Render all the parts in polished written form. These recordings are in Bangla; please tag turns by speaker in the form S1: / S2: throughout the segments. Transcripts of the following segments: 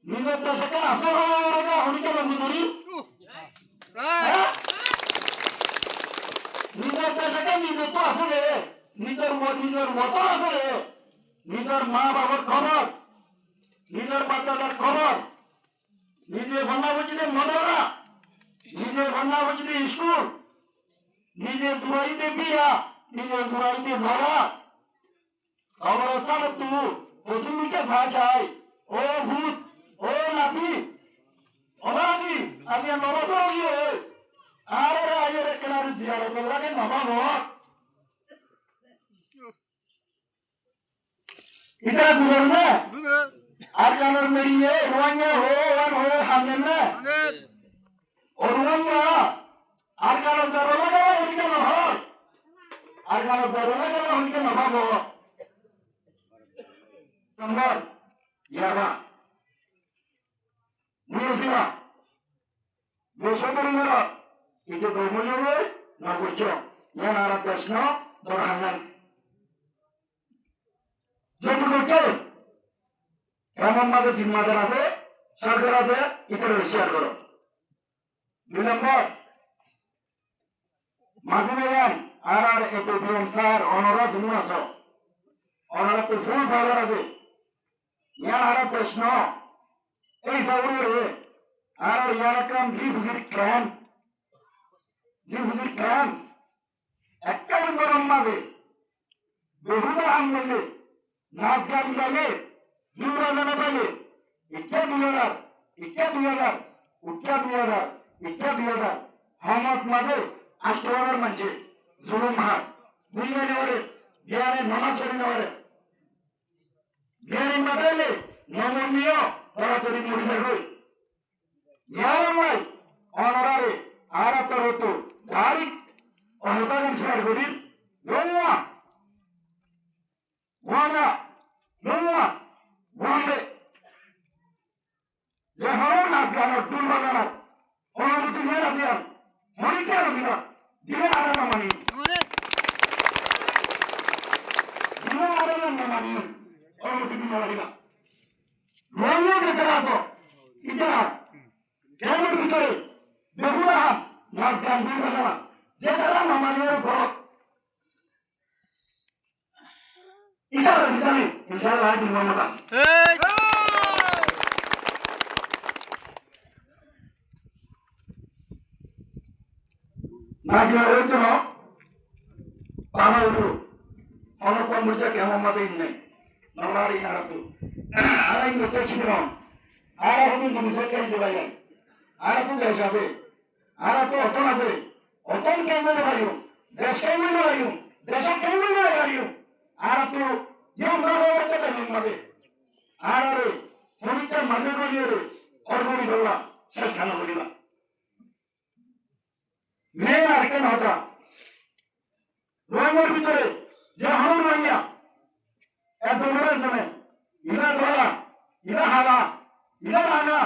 S1: নিজের দেশকে আসল হওয়ার হনিকে মজুরি নিজের দেশকে নিজে তো আসলে নিজের মতো আসলে নিজের মা বাবার খবর নিজের বাচ্চাদের খবর নিজে ভান্না বুঝিতে মদরা নিজে ভান্না বুঝিতে স্কুল নিজে দুয়াইতে বিয়া নিজে দুয়াইতে ধরা খবরস্থান তু পশুমিকে ভাষায় ও ভূত ও নাতি অনাদি আজ নবসর গিয়ে আর আয়ের কেনারে জিয়ারত লাগে নবাব এটা বুঝল না আর জানার মেরিয়ে রোয়াঙ্গা হো হামলেন না ও রোয়াঙ্গা আর কারো জরলা গেল হইকে নহয় আর কারো জরলা গেল হইকে নবাব নম্বর ইয়াবা মুরফিয়া দেশপরিবার কিছু কর্মযোগে নগর্য জ্ঞান আর প্রশ্ন দরহান যেটুকু এমন মাঝে জিম্মাদার আছে সরকার আছে এটা শেয়ার করো 2 নম্বর মাঝে আর এত বিএম স্যার অনরা তুমি আছো অনরা তো ফুল ফাইলার আছে জ্ঞান আর প্রশ্ন এই সাগরে আর ইয়ার কাম হুজুর ক্যাম একটা গরম মাঝে বহুদা হাম বললে নাচ গান গাইলে জুড়া জানা পাইলে ইচ্ছা 2000 হামত মাঝে আশ্রয়ের মাঝে জুলুম হাত বুঝলে নেওয়ারে জ্ঞানে নমাজ করে নেওয়ারে জ্ঞানী মাথাইলে নমনীয় তাড়াতাড়ি মরিলে হই জ্ঞান অনারে আর তোর তো গাড়ি অনতাগান শেয়ার করি বন্ধে যে হল নাচ গানের টুল বাজানোর অনুমতি নিয়ে রাখিয়ার মরিকে রাখিয়া জীবন আরাম মানি অনুমতি নিয়ে রাখিয়া রঙিয়া যেতে আসো ইতিহাস জ্ঞানের ভিতরে বেগুলা নাচ গান টুল বাজানা যে তারা মামানিয়ার ঘর ইতিহাস জানি ইনশাআল্লাহ দিন মমতা নাজিয়া হয়েছে না পানা উঠু অনকম বুঝে কেমন মাঝে নেই নলারি নারাতু আরাই করতে ছিল আর এখন জিনিসের কেন দিবাই আর তো দেশ হবে আর তো অতন আছে অতন কেমন বাড়িও দেশ কেমন বাড়িও দেশ কেমন বাড়িও আর তো যেমন বাচ্চা কেমন মাঝে আর শরীরটা মাঝে করিয়ে অর্গনি করলাম শেষ খানা করিলাম মেয়ে আর কেন হতা রঙের ভিতরে যে হল রঙিয়া এত বড় জনে ইলা ধরা ইলা হালা ইলা রাঙা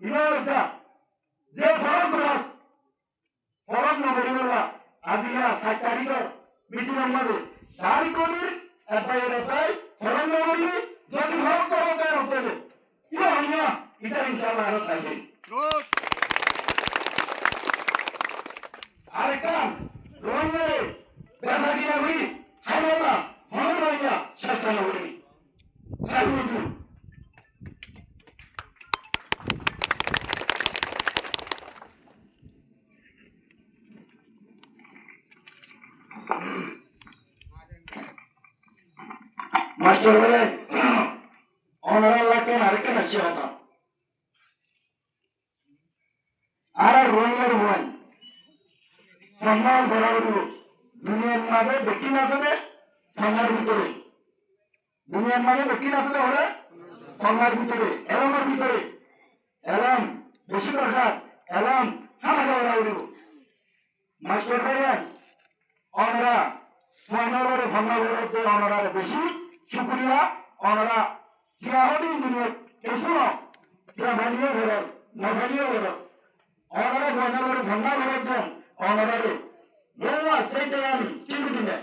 S1: ইলা ওইটা যে ফরক করাস ফরক নগরী বলা আজিয়া 7 তারিখের মিটিংয়ের মাঝে দাঁড়ি করি এফআই ফরক নগরী যদি ফরক করা যায় হতে ইলা হইয়া এটা ইনশাআল্লাহ আর থাকবে আরেকান রঙের দেখা গিয়া হই হাইলা মনে রইয়া শেষ নগরী সাইবুজু মাস্টার বলে অনার লাগে আরেকটা নাচি হতা আর রঙের বই সম্মান করার দুনিয়ার মাঝে দেখি না থাকে সন্ধ্যার ভিতরে দুনিয়ার মাঝে দেখি না থাকে হলে সন্ধ্যার ভিতরে এলমের ভিতরে এলম বেশি দরকার এলম হামাজা ওরা উড়িব মাস্টার ভাইয়া অনরা মহিলারে ভাঙা বলতে অনরারে বেশি শুক্রিয়া অনরা জিয়াহদিন দুনিয়া এসো জিয়া ভালিয়ে ঘর নভালিয়ে ঘর অনরা মহিলারে ভাঙা বলতে অনরারে রোয়া সেইটা আমি চিনি দিনে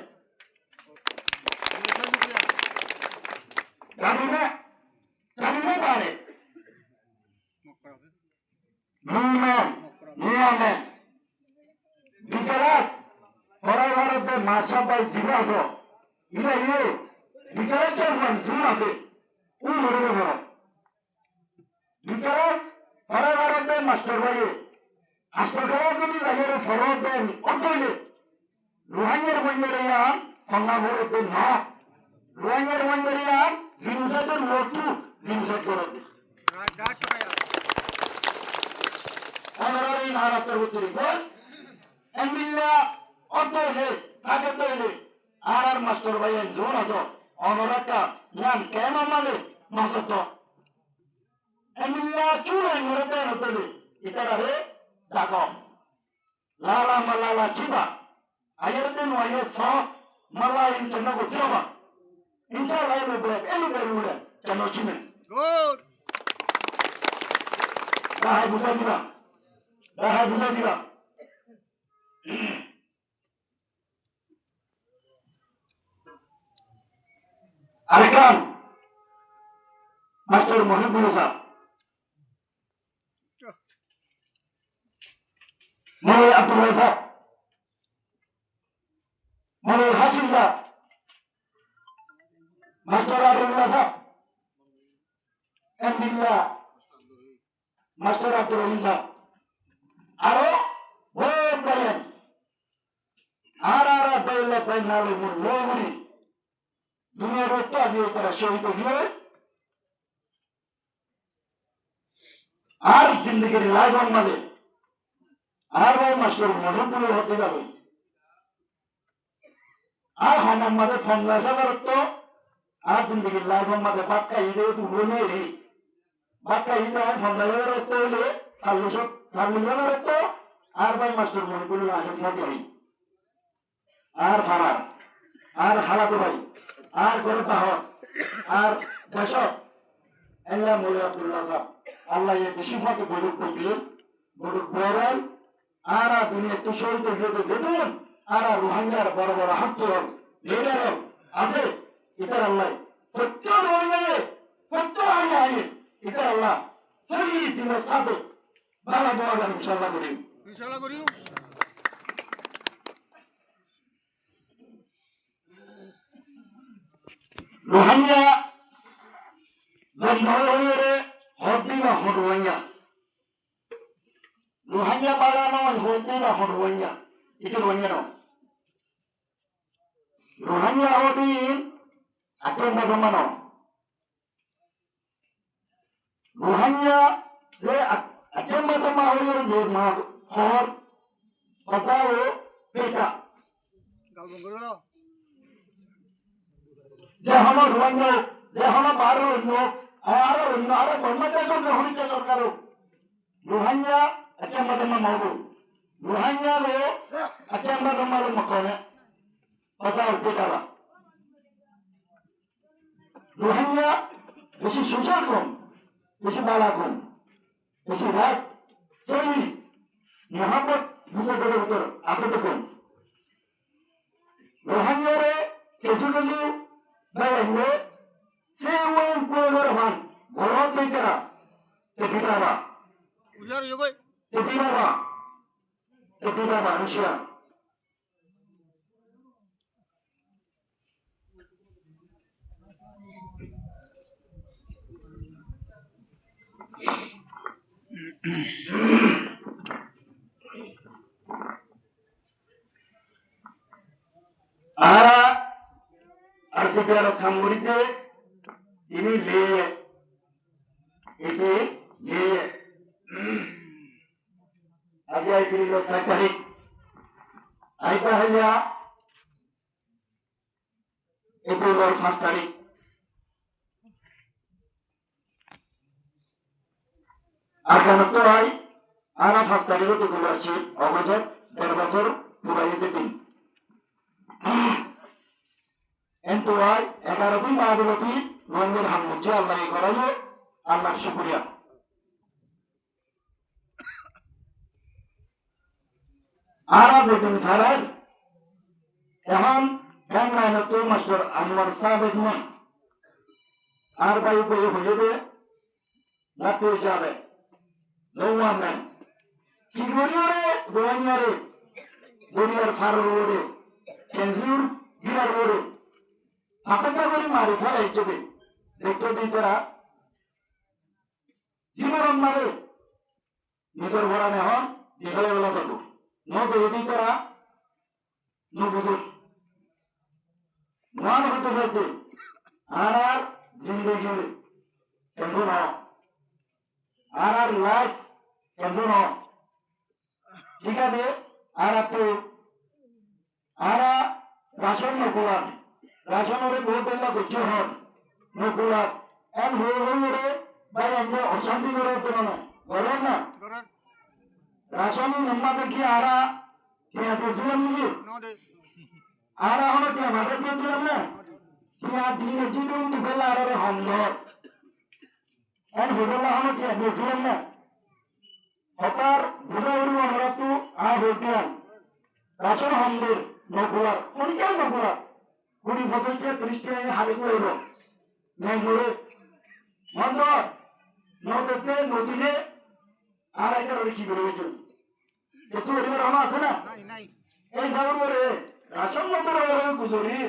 S1: জানি না পারে নুনম্যান নিয়াম্যান বিচারাত পরাই ভারতে মাসা বাই দিবাস ইলা ইয়ে বিচারাত চান জুন আছে কোন ধরে ধরে বিচারাত পরাই ভারতে মাস্টার ভাই আজকে খাওয়া যদি লাগে ফরজ দেন অতইলে রোহাঙ্গের বন্ধেরিয়া সঙ্গা ভরতে না রোহাঙ্গের বন্ধেরিয়া জিনিসের লটু জিনিসের করতে অনারারি মহারাষ্ট্র উত্তরি বল এমবিল্লা অতইলে থাকে তইলে আর মাস্টার ভাই জোন আছো অনরাকা নাম কেন মানে মাসত এমবিল্লা চুলাই মরতে নতলে ইতারা রে Dago, lala malala chiba, ayerden waye so mala in chana ko chiba. Inta lai me be elu berule chano chime. Good. Daha buza diba. Arkan, Master Mohibul Sahab. Mane Abdul Razak, Mane Hasim Sahab, Master Abdullah Sahab, Alhamdulillah, Master Abdul Rahim Sahab. Aro, বহুত বলেন আর বললে তাই নালে মুর লোগুনি দুনিয়ার রক্ত দিয়ে তারা শহীদ হয়ে আর জিন্দগির লাইফ মাঝে আর ভাই মাস্টার মজুপুরে হতে যাবে আর হামার মাঝে ফন্দাস হাজার তো আর জিন্দগির লাইফ মাঝে বাক্কা ঈদে তুলে রে বাক্কা ঈদে আর ফন্দাসের তো হইলে সাল্লুসের তো আর ভাই মাস্টার মজুপুরে আসে থাকে আর ফারার আর হালাতো ভাই আর গরু তাহর আর দশক আল্লাহ মৌলা আব্দুল্লাহ সাহেব আল্লাহ এই বেশি ফাঁকে বড়ুক করছিলেন বড়ুক বড়াল আর দুনিয়া তো শহীদ হয়ে যেতেন আর রোহাঙ্গার বড় বড় হাত লিডার আছে ইতার আল্লাহ সত্য রয়ে সত্য আগে ইতার আল্লাহ সেই দিনের সাথে ভালো দোয়া গান ইনশাআল্লাহ করি রোহাঙ্গা জন্ম হয়ে হদিনা হরওয়াইয়া রোহাঙ্গা বাড়ানো হদিনা হরওয়াইয়া এটা রোহাঙ্গা নাও রোহাঙ্গা হদিন আক্রমণ জমানো রোহাঙ্গা যে আক্রমণ জমা হয়ে যে মা হর কথা ও পেটা যে আমার রোহাঙ্গা যে আমার বারো লোক আর কর্মচারী হরিচা সরকার রোহাঙ্গা আক্রমণ জমা মারবো রোহাঙ্গা লো আক্রমণ জমা মকনে কথা ও পেটারা রোহাঙ্গা বেশি সুশাল কম বেশি বালা কম বেশি রাগ সেই মহাপত ভূতের ভিতর আসতে কম রোহাঙ্গারে কিছু কিছু বাইরে সে ওই কোয়ের মান ঘরত দেইতারা তে বিদাবা উজার যোগই তে বিদাবা রুশিয়া Ara artikel samurite ini le aja ini lo sakari aita hanya itu lo sakari akan tu ay anak sakari itu keluar sih obat terbesar mulai detik Ento ay 11 দিন আগলতি রঙের হামুজি আল্লাহ করাইলো আল্লাহ শুকরিয়া আর যেদিন ছাড়াই এখন বাংলায় তো মাস্টার আনোয়ার সাহেব নয় আর ভাই বই হয়ে যাবে লাতে যাবে নৌয়া ম্যান কি গরিয়ারে গোয়ানিয়ারে গরিয়ার ফারোরে কেন্দ্রীয় বিরার ওরে আকাশা করে মারি ফেলা হিসেবে দেখতে দিই তারা জীবন মানে নিজের ভরা নেহন যেখানে বেলা থাকবো নদী তারা নবুজুর মান হতে হতে আর জিন্দগি কেন না আর লাইফ কেন না ঠিক আছে আর তো আর রাশন নকুলার রাশনের বহু পেলা করতে হন নকুলার এন হয়ে হয়ে ভাই আমরা অশান্তি করে হতে না বলেন না রাশন নম্বর দেখি আরা টিয়া করছিলাম নাকি আর এখন টিয়া ভাটা দিয়েছিলাম না টিয়া দিয়ে জিনিস দুপুরলা আর হন্দর এন হোটেলা এখন টিয়া দিয়েছিলাম না হতার বুঝা উড়ব আমরা তো আর হোটেল রাশন হন্দের নকুলার পরিচাল নকুলার 20 বছর 30 টাকা হারে করে এলো মেঘরে বন্ধ নদীতে নদীতে আর একটা কি করে হয়েছিল একটু এবার আছে না এই খবর করে রাশন মতো গুজরি